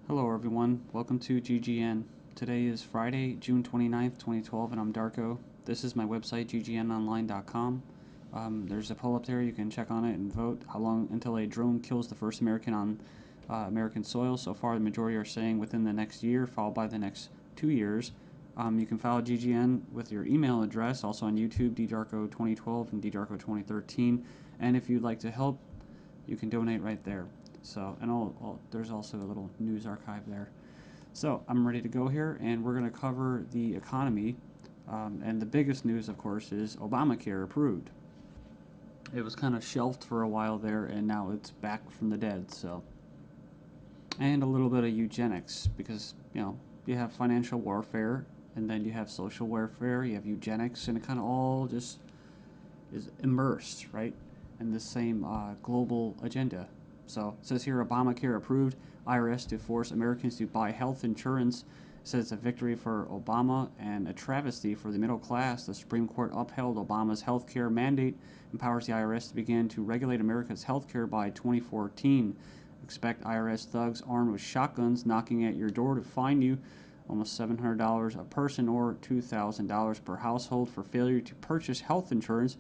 Hello everyone, welcome to GGN. Today is Friday, June 29th, 2012, and I'm Darko. This is my website, ggnonline.com. There's a poll up there, you can check on it and vote how long until a drone kills the first American on American soil. So far, the majority are saying within the next year, followed by the next 2 years. You can follow GGN with your email address, also on YouTube, ddarko2012 and ddarko2013. And if you'd like to help, you can donate right there. So, and there's also a little news archive there. So, I'm ready to go here, and we're going to cover the economy. And the biggest news, of course, is Obamacare approved. It was kind of shelved for a while there, and now it's back from the dead. So, and a little bit of eugenics, because you have financial warfare, and then you have social warfare, you have eugenics, and it kind of all just is immersed, right, in the same global agenda. So it says here, Obamacare approved, IRS to force Americans to buy health insurance. It says it's a victory for Obama and a travesty for the middle class. The Supreme Court upheld Obama's health care mandate, empowers the IRS to begin to regulate America's health care by 2014. Expect IRS thugs armed with shotguns knocking at your door to fine you almost $700 a person or $2,000 per household for failure to purchase health insurance.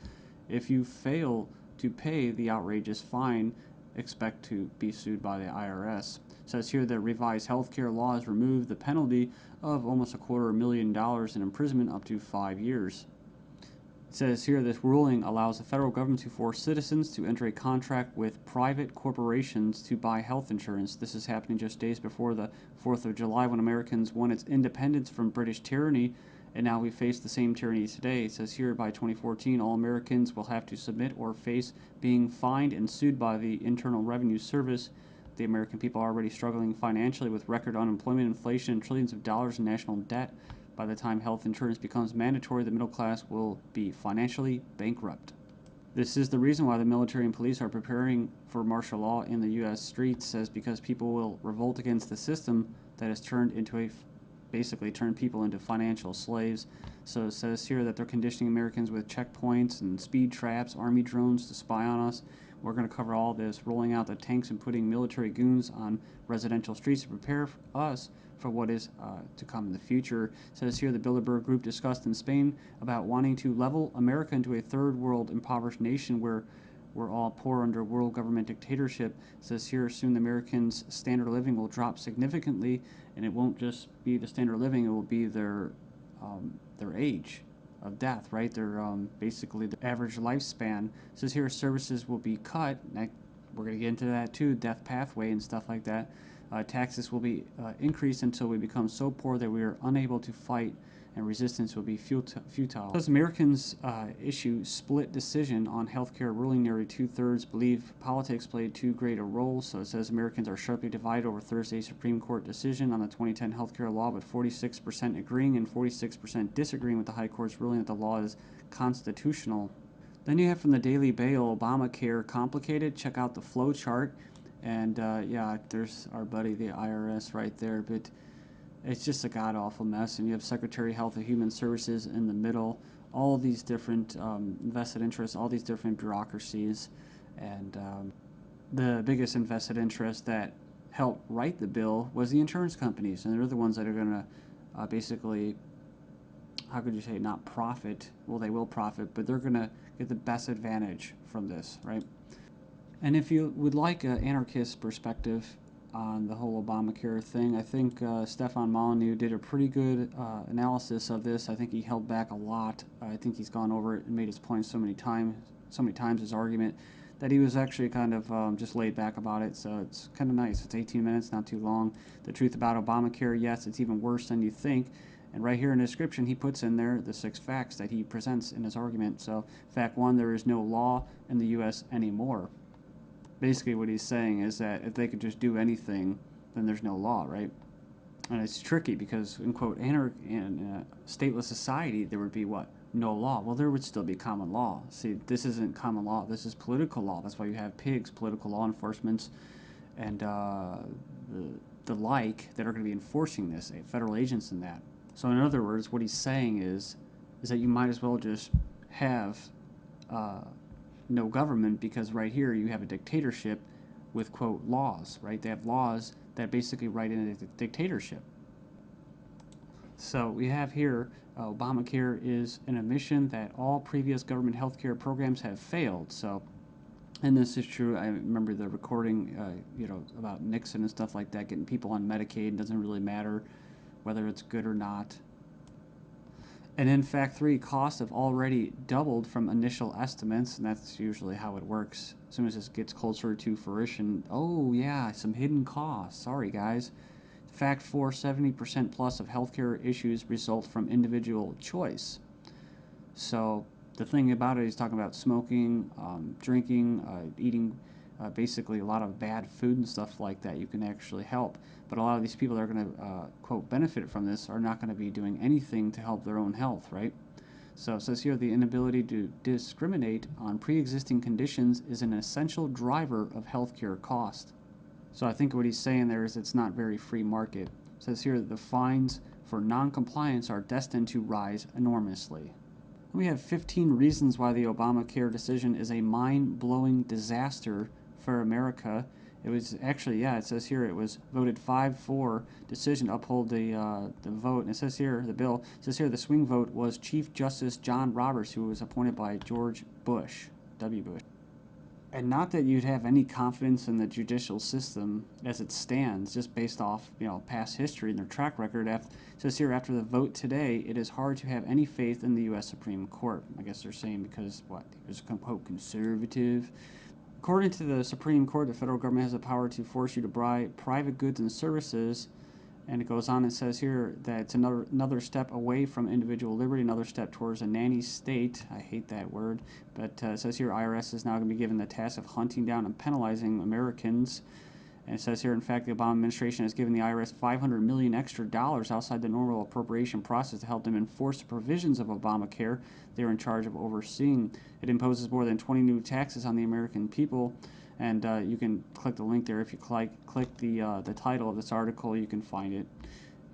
If you fail to pay the outrageous fine, expect to be sued by the IRS. It says here that revised healthcare laws remove the penalty of almost $250,000 in imprisonment up to 5 years. It says here this ruling allows the federal government to force citizens to enter a contract with private corporations to buy health insurance. This is happening just days before the 4th of July, when Americans won its independence from British tyranny, and now we face the same tyranny today. It says here by 2014, all Americans will have to submit or face being fined and sued by the Internal Revenue Service. The American people are already struggling financially with record unemployment, inflation, and trillions of dollars in national debt. By the time health insurance becomes mandatory, the middle class will be financially bankrupt. This is the reason why the military and police are preparing for martial law in the U.S. streets, says because people will revolt against the system that has basically turned people into financial slaves. So it says here that they're conditioning Americans with checkpoints and speed traps, army drones to spy on us. We're going to cover all this, rolling out the tanks and putting military goons on residential streets to prepare us for what is to come in the future. It says here the Bilderberg Group discussed in Spain about wanting to level America into a third world impoverished nation where we're all poor under world government dictatorship. It says here soon the Americans' standard of living will drop significantly, and it won't just be the standard of living, it will be their age of death, right? Their basically the average lifespan. It says here services will be cut. We're going to get into that too, death pathway and stuff like that. Taxes will be increased until we become so poor that we are unable to fight, and resistance will be futile. As Americans issue split decision on healthcare ruling, nearly 2/3 believe politics played too great a role. So it says Americans are sharply divided over Thursday's Supreme Court decision on the 2010 healthcare law, with 46% agreeing and 46% disagreeing with the High Court's ruling that the law is constitutional. Then you have from the Daily Bail, Obamacare complicated. Check out the flow chart. And yeah, there's our buddy, the IRS, right there. But it's just a god-awful mess. And you have Secretary of Health and Human Services in the middle. All these different vested interests, all these different bureaucracies. And the biggest invested interest that helped write the bill was the insurance companies. And they're the ones that are going to basically, how could you say, not profit. Well, they will profit, but they're going to get the best advantage from this, right? And if you would like an anarchist perspective on the whole Obamacare thing, I think Stefan Molyneux did a pretty good analysis of this. I think he held back a lot. I think he's gone over it and made his point so many times, his argument, that he was actually kind of just laid back about it. So it's kind of nice. It's 18 minutes, not too long. The truth about Obamacare, yes, it's even worse than you think. And right here in the description, he puts in there the 6 facts that he presents in his argument. So fact 1, there is no law in the U.S. anymore. Basically what he's saying is that if they could just do anything, then there's no law, right? And it's tricky because, in quote, in a stateless society, there would be what? No law. Well, there would still be common law. See, this isn't common law. This is political law. That's why you have pigs, political law enforcement, and the like that are going to be enforcing this, federal agents and that. So in other words, what he's saying is that you might as well just have no government, because right here you have a dictatorship with, quote, laws, right? They have laws that basically write in a dictatorship. So we have here Obamacare is an admission that all previous government health care programs have failed. So, and this is true. I remember the recording, about Nixon and stuff like that, getting people on Medicaid. It doesn't really matter whether it's good or not. And in fact, costs have already doubled from initial estimates, and that's usually how it works. As soon as this gets closer to fruition, oh yeah, some hidden costs. Sorry, guys. Fact 4, 70% plus of healthcare issues result from individual choice. So the thing about it, he's talking about smoking, drinking, eating basically a lot of bad food and stuff like that. You can actually help. But a lot of these people that are going to, quote, benefit from this are not going to be doing anything to help their own health, right? So it says here the inability to discriminate on pre-existing conditions is an essential driver of healthcare cost. So I think what he's saying there is it's not very free market. It says here that the fines for non-compliance are destined to rise enormously. We have 15 reasons why the Obamacare decision is a mind-blowing disaster for America. It was actually, it says here it was voted 5-4 decision to uphold the vote. And it says here, the bill, it says here the swing vote was Chief Justice John Roberts, who was appointed by George Bush, W. Bush. And not that you'd have any confidence in the judicial system as it stands, just based off past history and their track record. It says here, after the vote today, it is hard to have any faith in the U.S. Supreme Court. I guess they're saying because he was quote conservative. According to the Supreme Court, the federal government has the power to force you to buy private goods and services. And it goes on and says here that it's another step away from individual liberty, another step towards a nanny state. I hate that word. But it says here IRS is now going to be given the task of hunting down and penalizing Americans. And it says here, in fact, the Obama administration has given the IRS $500 million extra outside the normal appropriation process to help them enforce the provisions of Obamacare they're in charge of overseeing. It imposes more than 20 new taxes on the American people. And you can click the link there. If you click the title of this article, you can find it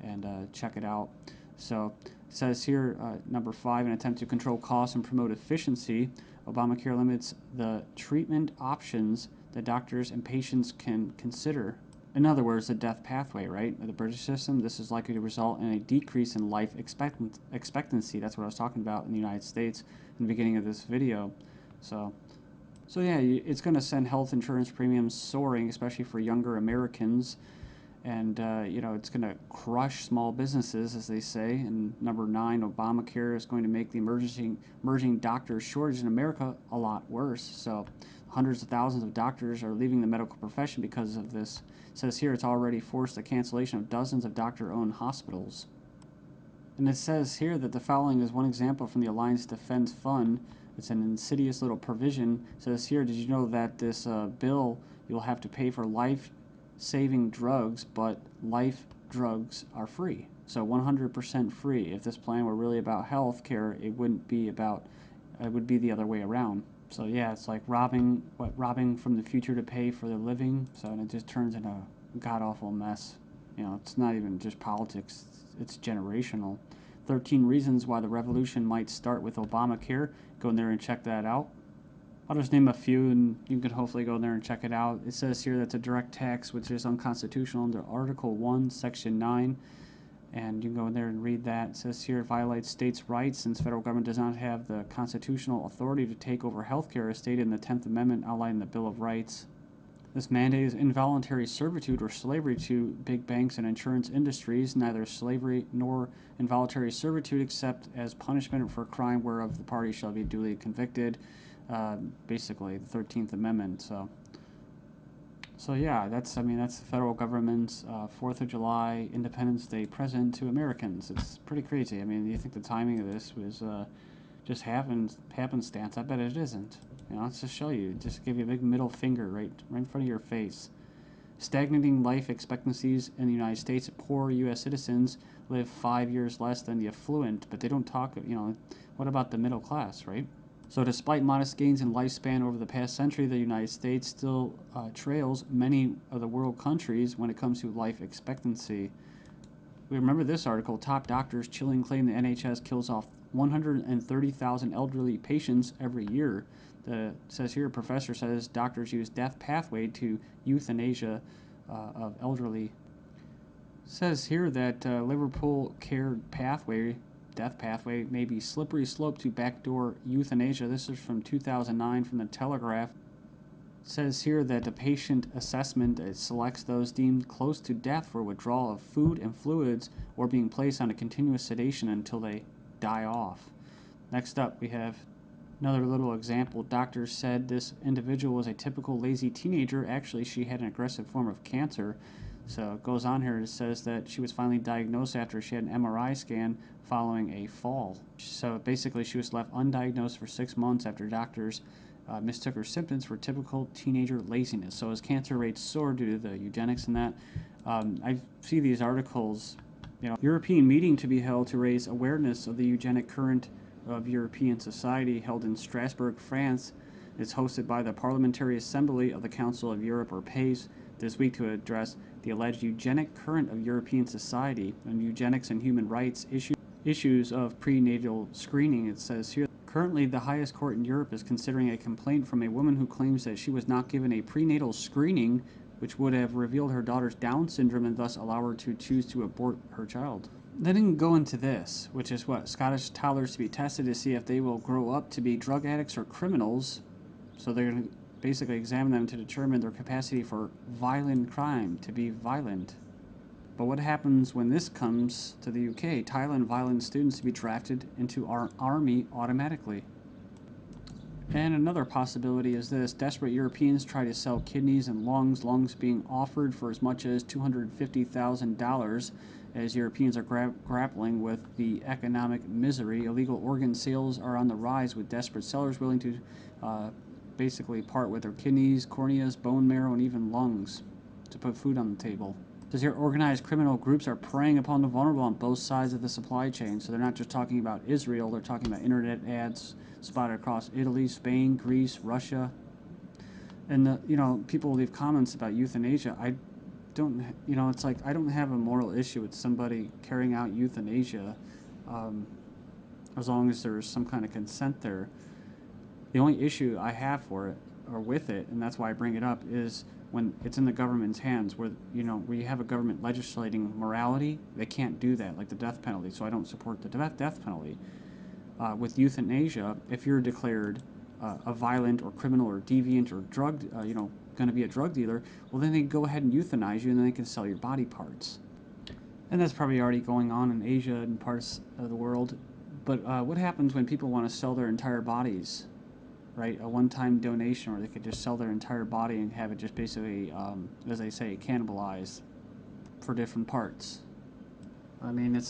and check it out. So it says here, number 5, an attempt to control costs and promote efficiency. Obamacare limits the treatment options that doctors and patients can consider. In other words, the death pathway, right? The British system, this is likely to result in a decrease in life expectancy. That's what I was talking about in the United States in the beginning of this video. So yeah, it's going to send health insurance premiums soaring, especially for younger Americans. And, it's going to crush small businesses, as they say. And number 9, Obamacare is going to make the emerging doctor shortage in America a lot worse. So hundreds of thousands of doctors are leaving the medical profession because of this. It says here it's already forced the cancellation of dozens of doctor-owned hospitals. And it says here that the following is one example from the Alliance Defense Fund. It's an insidious little provision. It says here, did you know that this bill, you'll have to pay for life-saving drugs, but life drugs are free. So 100% free. If this plan were really about health care, it wouldn't be about, it would be the other way around. So yeah, it's like robbing from the future to pay for the living. So and it just turns into a god-awful mess. It's not even just politics, it's generational. 13 reasons why the revolution might start with Obamacare. Go in there and check that out. I'll just name a few and you can hopefully go in there and check it out. It says here that's a direct tax which is unconstitutional under Article 1, Section 9. And you can go in there and read that. It says here it violates states' rights since federal government does not have the constitutional authority to take over healthcare as stated in the 10th Amendment outlined in the Bill of Rights. This mandate is involuntary servitude or slavery to big banks and insurance industries, neither slavery nor involuntary servitude except as punishment for a crime whereof the party shall be duly convicted. Basically, the 13th Amendment. So yeah, that's the federal government's 4th of July Independence Day present to Americans. It's pretty crazy. I mean, you think the timing of this was just happenstance? I bet it isn't. Let's just show you. Just give you a big middle finger right in front of your face. Stagnating life expectancies in the United States. Poor U.S. citizens live 5 years less than the affluent, but they don't talk, what about the middle class, right? So despite modest gains in lifespan over the past century, the United States still trails many of the world countries when it comes to life expectancy. We remember this article, top doctors chilling claim the NHS kills off 130,000 elderly patients every year. It says here, a professor says doctors use death pathway to euthanasia of elderly. Says here that Liverpool care pathway, death pathway, may be slippery slope to backdoor euthanasia. This is from 2009 from the Telegraph. Says here that the patient assessment selects those deemed close to death for withdrawal of food and fluids or being placed on a continuous sedation until they die off. Next up, we have another little example. Doctors said this individual was a typical lazy teenager. Actually, she had an aggressive form of cancer. So it goes on here. It says that she was finally diagnosed after she had an MRI scan following a fall. So basically, she was left undiagnosed for 6 months after doctors mistook her symptoms for typical teenager laziness. So as cancer rates soar due to the eugenics and that, I see these articles, European meeting to be held to raise awareness of the eugenic current of European society held in Strasbourg, France. It's hosted by the Parliamentary Assembly of the Council of Europe, or PACE, this week to address the alleged eugenic current of European society and eugenics and human rights issues of prenatal screening. It says here, currently the highest court in Europe is considering a complaint from a woman who claims that she was not given a prenatal screening which would have revealed her daughter's Down syndrome and thus allow her to choose to abort her child. They didn't go into this, which is what? Scottish toddlers to be tested to see if they will grow up to be drug addicts or criminals. So they're going to basically examine them to determine their capacity for violent crime, to be violent. But what happens when this comes to the UK? Thailand violent students to be drafted into our army automatically. And another possibility is this. Desperate Europeans try to sell kidneys and lungs being offered for as much as $250,000 as Europeans are grappling with the economic misery. Illegal organ sales are on the rise with desperate sellers willing to basically part with their kidneys, corneas, bone marrow, and even lungs to put food on the table. Says here, organized criminal groups are preying upon the vulnerable on both sides of the supply chain. So they're not just talking about Israel, they're talking about internet ads spotted across Italy, Spain, Greece, Russia. And, people leave comments about euthanasia. I don't, it's like I don't have a moral issue with somebody carrying out euthanasia as long as there's some kind of consent there. The only issue I have for it, or with it, and that's why I bring it up, is when it's in the government's hands, where we have a government legislating morality. They can't do that, like the death penalty. So I don't support the death penalty. With euthanasia, if you're declared a violent or criminal or deviant or going to be a drug dealer, well, then they go ahead and euthanize you, and then they can sell your body parts. And that's probably already going on in Asia and parts of the world. But what happens when people want to sell their entire bodies? Right, a one-time donation, or they could just sell their entire body and have it just basically, as they say, cannibalized for different parts. I mean, it's